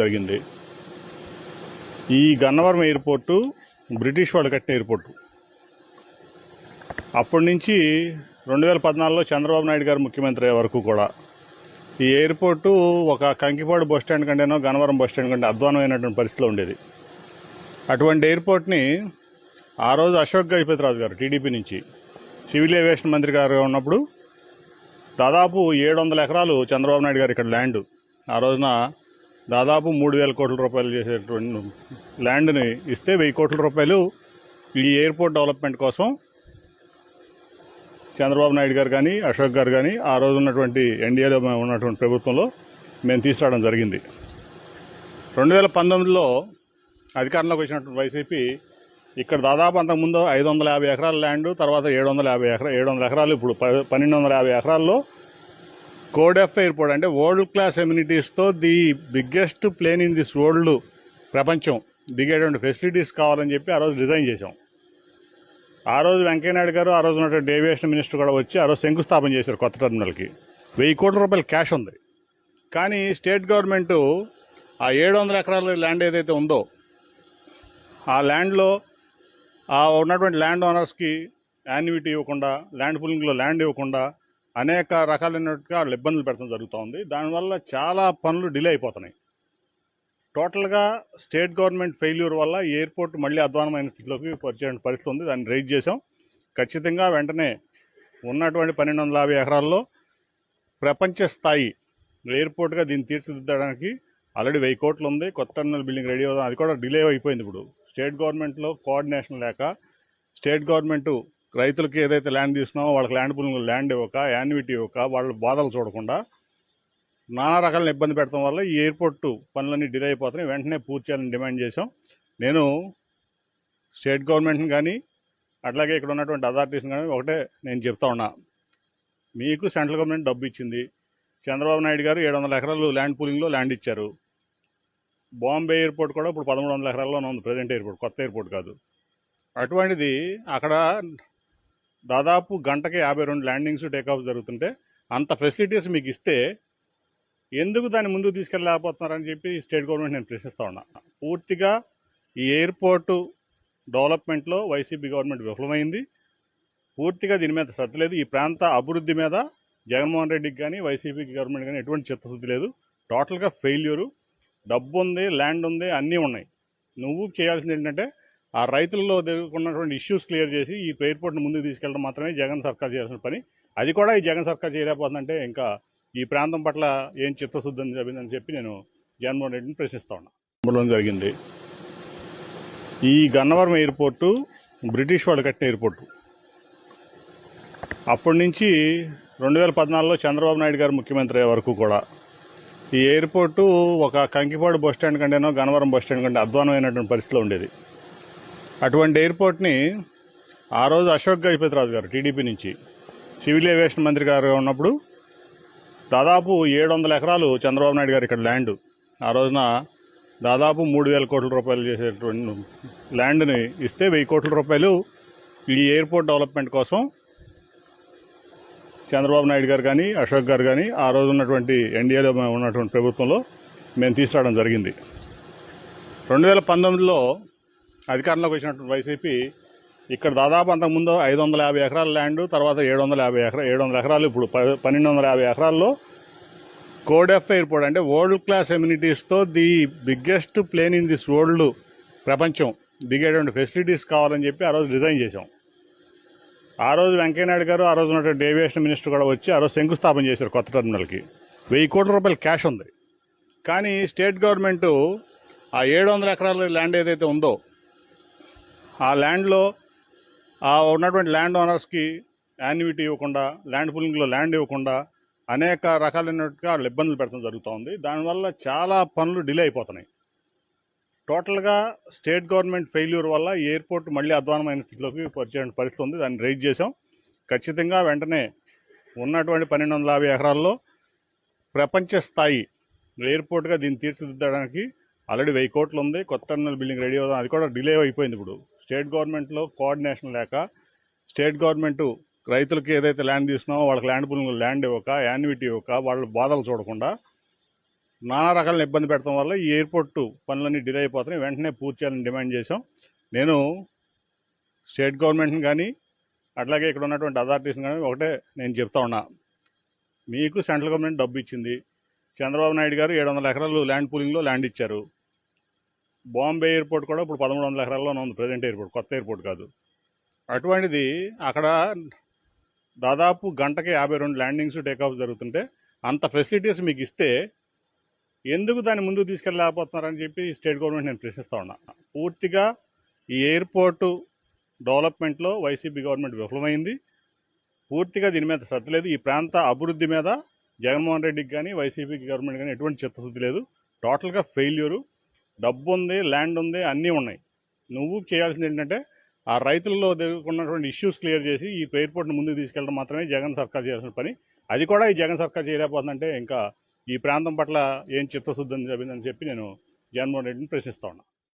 జరిగింది. ఈ Gannavaram airport British వాళ్ళు కట్టిన ఎయిర్పోర్టు. అప్పటి నుంచి 2014లో చంద్రబాబు నాయుడు గారు ముఖ్యమంత్రి అయ్యే వరకు కూడా ఈ ఎయిర్పోర్టు ఒక కంకిపాడు బస్ స్టాండ్ కంటేనో గన్నవరం బస్ స్టాండ్ కంటే అధ్వానమైనటువంటి పరిస్థితిలో ఉండేది. అటువంటి ఎయిర్పోర్ట్ని ఆ రోజు అశోక్ గజపతిరాజు గారు టీడీపీ నుంచి సివిల్ ఏవియేషన్ మంత్రి గారు ఉన్నప్పుడు దాదాపు 700 ఎకరాలు చంద్రబాబు నాయుడు గారు ఇక్కడ ల్యాండ్, ఆ రోజున దాదాపు 3,000 కోట్ల రూపాయలు చేసేటువంటి ల్యాండ్ని ఇస్తే 1,000 కోట్ల రూపాయలు ఈ ఎయిర్పోర్ట్ డెవలప్మెంట్ కోసం చంద్రబాబు నాయుడు గారు కానీ అశోక్ గారు కానీ ఆ రోజు ఉన్నటువంటి ఎన్డీఏలో ఉన్నటువంటి ప్రభుత్వంలో మేము తీసుకురావడం జరిగింది. 2019లో అధికారంలోకి వచ్చినటువంటి వైసీపీ ఇక్కడ దాదాపు అంతకుముందు 550 ఎకరాల ల్యాండ్, తర్వాత 700 ఎకరాలు, ఇప్పుడు 1,250 ఎకరాల్లో కోడెఫ్ ఎయిర్పోర్ట్ అంటే వరల్డ్ క్లాస్ ఎమ్యూనిటీస్తో the biggest plane in this world, ప్రపంచం దిగేటువంటి ఫెసిలిటీస్ కావాలని చెప్పి ఆ రోజు డిజైన్ చేశాం. ఆ రోజు వెంకయ్యనాయుడు గారు, ఆ రోజు ఉన్నటువంటి ఏవియేషన్ మినిస్టర్ కూడా వచ్చి ఆ రోజు శంకుస్థాపన చేశారు కొత్త టెర్మినల్కి. 1,000 కోట్ల రూపాయలు క్యాష్ ఉంది. కానీ స్టేట్ గవర్నమెంటు ఆ 700 ఎకరాల ల్యాండ్ ఏదైతే ఉందో ఆ ల్యాండ్లో ఉన్నటువంటి ల్యాండ్ ఓనర్స్కి యాన్యుటీ ఇవ్వకుండా, ల్యాండ్ పూలింగ్లో ల్యాండ్ ఇవ్వకుండా అనేక రకాలైనట్టుగా వాళ్ళు ఇబ్బందులు పెట్టడం జరుగుతూ ఉంది. దానివల్ల చాలా పనులు డిలే అయిపోతున్నాయి. టోటల్గా స్టేట్ గవర్నమెంట్ ఫెయిల్యూర్ వల్ల ఈ ఎయిర్పోర్ట్ మళ్ళీ అధ్వానమైన స్థితిలోకి వచ్చే పరిస్థితి ఉంది. దాన్ని రైజ్ చేసాం. ఖచ్చితంగా వెంటనే ఉన్నటువంటి 1,250 ఎకరాల్లో ప్రపంచ స్థాయి ఎయిర్పోర్ట్గా దీన్ని తీర్చిదిద్దడానికి ఆల్రెడీ 1,000 కోట్లు ఉంది. కొత్త టెర్మినల్ బిల్డింగ్ రెడీ అవుతుంది. అది కూడా డిలే అయిపోయింది. ఇప్పుడు స్టేట్ గవర్నమెంట్లో కోఆర్డినేషన్ లేక, స్టేట్ గవర్నమెంట్ రైతులకి ఏదైతే ల్యాండ్ తీసుకున్నామో వాళ్ళకి ల్యాండ్ పూలింగ్ ల్యాండ్ ఇవ్వక, యాన్యుటీ ఇవ్వక, వాళ్ళ బాధలు చూడకుండా నానా రకాలను ఇబ్బంది పెడతాం వల్ల ఈ ఎయిర్పోర్టు పనులన్నీ డిలే అయిపోతున్నాయి. వెంటనే పూర్తి చేయాలని డిమాండ్ చేశాం. నేను స్టేట్ గవర్నమెంట్ని కానీ అట్లాగే ఇక్కడ ఉన్నటువంటి అథారిటీస్ని కానీ ఒకటే నేను చెప్తా ఉన్నా, మీకు సెంట్రల్ గవర్నమెంట్ డబ్బు ఇచ్చింది. చంద్రబాబు నాయుడు గారు 700 ఎకరాలు ల్యాండ్ పూలింగ్లో ల్యాండ్ ఇచ్చారు. బాంబే ఎయిర్పోర్ట్ కూడా ఇప్పుడు 1,300 ఎకరాల్లోనే ఉంది, ప్రజెంట్ ఎయిర్పోర్ట్, కొత్త ఎయిర్పోర్ట్ కాదు. అటువంటిది అక్కడ దాదాపు గంటకి 52 ల్యాండింగ్స్, టేకాఫ్ జరుగుతుంటే అంత ఫెసిలిటీస్ మీకు ఇస్తే ఎందుకు దాన్ని ముందుకు తీసుకెళ్ళలేకపోతున్నారని చెప్పి స్టేట్ గవర్నమెంట్ నేను ప్రశ్నిస్తూ ఉన్నా. పూర్తిగా ఈ ఎయిర్పోర్టు డెవలప్మెంట్లో వైసీపీ గవర్నమెంట్ విఫలమైంది. పూర్తిగా దీని మీద శ్రద్ధ లేదు. ఈ ప్రాంత అభివృద్ధి మీద జగన్మోహన్ రెడ్డికి కానీ వైసీపీ గవర్నమెంట్ కానీ ఎటువంటి చిత్తశుద్ధి లేదు. టోటల్గా ఫెయిల్యూరు. డబ్బు ఉంది, ల్యాండ్ ఉంది, అన్నీ ఉన్నాయి. నువ్వు చేయాల్సింది ఏంటంటే ఆ రైతుల్లో ఉన్నటువంటి ఇష్యూస్ క్లియర్ చేసి ఈ ఎయిర్పోర్ట్ని ముందుకు తీసుకెళ్ళడం మాత్రమే జగన్ సర్కార్ చేయాల్సిన పని. అది కూడా ఈ జగన్ సర్కార్ చేయలేకపోతుందంటే ఇంకా ఈ ప్రాంతం పట్ల ఏం చిత్తశుద్ధి జరిగిందని చెప్పి నేను జగన్మోహన్ రెడ్డిని ప్రశ్నిస్తా ఉన్నా. జరిగింది. ఈ గన్నవరం ఎయిర్పోర్టు బ్రిటిష్ వాళ్ళు కట్టిన ఎయిర్పోర్టు. అప్పటి నుంచి 2014లో చంద్రబాబు నాయుడు గారు ముఖ్యమంత్రి అయ్యే వరకు కూడా ఈ ఎయిర్పోర్టు ఒక కంకిపాడు బస్ స్టాండ్ కంటేనో గన్నవరం బస్ స్టాండ్ కంటే అధ్వానమైనటువంటి పరిస్థితిలో ఉండేది. అటువంటి ఎయిర్పోర్ట్ని ఆ రోజు అశోక్ గజపతిరాజు గారు టీడీపీ నుంచి సివిల్ ఏవియేషన్ మంత్రి గారు ఉన్నప్పుడు దాదాపు 700 ఎకరాలు చంద్రబాబు నాయుడు గారు ఇక్కడ ల్యాండ్, ఆ రోజున దాదాపు 3,000 కోట్ల రూపాయలు చేసేటువంటి ల్యాండ్ని ఇస్తే 1,000 కోట్ల రూపాయలు ఈ ఎయిర్పోర్ట్ డెవలప్మెంట్ కోసం చంద్రబాబు నాయుడు గారు కానీ అశోక్ గారు కానీ ఆ రోజు ఉన్నటువంటి ఎన్డీఏలో ఉన్నటువంటి ప్రభుత్వంలో మేము తీసుకురావడం జరిగింది. 2019లో అధికారంలోకి వచ్చినటువంటి వైసీపీ ఇక్కడ దాదాపు అంతకుముందు 550 ఎకరాల ల్యాండ్, తర్వాత 700 ఎకరాలు, ఇప్పుడు 1,250 ఎకరాల్లో కోడెఫ్ ఎయిర్పోర్ట్ అంటే వరల్డ్ క్లాస్ ఎమ్యూనిటీస్తో the biggest plane in this world, ప్రపంచం దిగేటువంటి ఫెసిలిటీస్ కావాలని చెప్పి ఆ రోజు డిజైన్ చేశాం. ఆ రోజు వెంకయ్యనాయుడు గారు, ఆ రోజు ఉన్నటువంటి ఏవియేషన్ మినిస్టర్ కూడా వచ్చి ఆ రోజు శంకుస్థాపన చేశారు కొత్త టెర్మినల్కి. 1,000 కోట్ల రూపాయలు క్యాష్ ఉంది. కానీ స్టేట్ గవర్నమెంటు ఆ 700 ఎకరాల ల్యాండ్ ఏదైతే ఉందో ఆ ల్యాండ్లో ఉన్నటువంటి ల్యాండ్ ఓనర్స్కి యాన్యుటీ ఇవ్వకుండా, ల్యాండ్ పూలింగ్లో ల్యాండ్ ఇవ్వకుండా అనేక రకాలైనట్టుగా వాళ్ళు ఇబ్బందులు పెట్టడం జరుగుతూ ఉంది. దానివల్ల చాలా పనులు డిలే అయిపోతున్నాయి. టోటల్గా స్టేట్ గవర్నమెంట్ ఫెయిల్యూర్ వల్ల ఈ ఎయిర్పోర్ట్ మళ్ళీ అధ్వానమైన స్థితిలోకి వచ్చే పరిస్థితి ఉంది. దాన్ని రైజ్ చేసాం. ఖచ్చితంగా వెంటనే ఉన్నటువంటి 1,250 ఎకరాల్లో ప్రపంచ స్థాయి ఎయిర్పోర్ట్గా దీన్ని తీర్చిదిద్దడానికి ఆల్రెడీ 1,000 కోట్లు ఉంది. కొత్త టెర్మినల్ బిల్డింగ్ రెడీ అవుతుంది. అది కూడా డిలే అయిపోయింది. ఇప్పుడు స్టేట్ గవర్నమెంట్లో కోఆర్డినేషన్ లేక, స్టేట్ గవర్నమెంట్ రైతులకి ఏదైతే ల్యాండ్ తీసుకున్నామో వాళ్ళకి ల్యాండ్ పూలింగ్ ల్యాండ్ ఇవ్వక, యాన్యుటీ ఇవ్వక, వాళ్ళ బాధలు చూడకుండా నానా రకాల ఇబ్బంది పెట్టడం వల్ల ఈ ఎయిర్పోర్ట్ పనులన్నీ డిలే అయిపోతున్నాయి. వెంటనే పూర్తి చేయాలని డిమాండ్ చేశాం. నేను స్టేట్ గవర్నమెంట్ని కానీ అట్లాగే ఇక్కడ ఉన్నటువంటి అథారిటీస్ని కానీ ఒకటే నేను చెప్తా ఉన్నా, మీకు సెంట్రల్ గవర్నమెంట్ డబ్బు ఇచ్చింది. చంద్రబాబు నాయుడు గారు 700 ఎకరాలు ల్యాండ్ పూలింగ్లో ల్యాండ్ ఇచ్చారు. బాంబే ఎయిర్పోర్ట్ కూడా ఇప్పుడు 1300 ఎకరాల్లోనే ఉంది, ప్రజెంట్ ఎయిర్పోర్ట్, కొత్త ఎయిర్పోర్ట్ కాదు. అటువంటిది అక్కడ దాదాపు గంటకి 52 ల్యాండింగ్స్ టేకాఫ్ జరుగుతుంటే అంత ఫెసిలిటీస్ మీకు ఇస్తే ఎందుకు దాన్ని ముందుకు తీసుకెళ్ళలేకపోతున్నారని చెప్పి స్టేట్ గవర్నమెంట్ నేను ప్రశ్నిస్తూ ఉన్నా. పూర్తిగా ఈ ఎయిర్పోర్టు డెవలప్మెంట్లో వైసీపీ గవర్నమెంట్ విఫలమైంది. పూర్తిగా దీని మీద శ్రద్ధ లేదు. ఈ ప్రాంత అభివృద్ధి మీద జగన్మోహన్ రెడ్డికి కానీ వైసీపీ గవర్నమెంట్ కానీ ఎటువంటి చిత్తశుద్ధి లేదు. టోటల్గా ఫెయిల్యూరు. డబ్బు ఉంది, ల్యాండ్ ఉంది, అన్నీ ఉన్నాయి. నువ్వు చేయాల్సింది ఏంటంటే ఆ రైతుల్లో ఉన్నటువంటి ఇష్యూస్ క్లియర్ చేసి ఈ ఎయిర్పోర్ట్ని ముందుకు తీసుకెళ్ళడం మాత్రమే జగన్ సర్కార్ చేయాల్సిన పని. అది కూడా ఈ జగన్ సర్కార్ చేయలేకపోతుందంటే ఇంకా ఈ ప్రాంతం పట్ల ఏం చిత్తశుద్ధి అని చెప్పి నేను జగన్మోహన్ రెడ్డిని ప్రశ్నిస్తా ఉన్నా.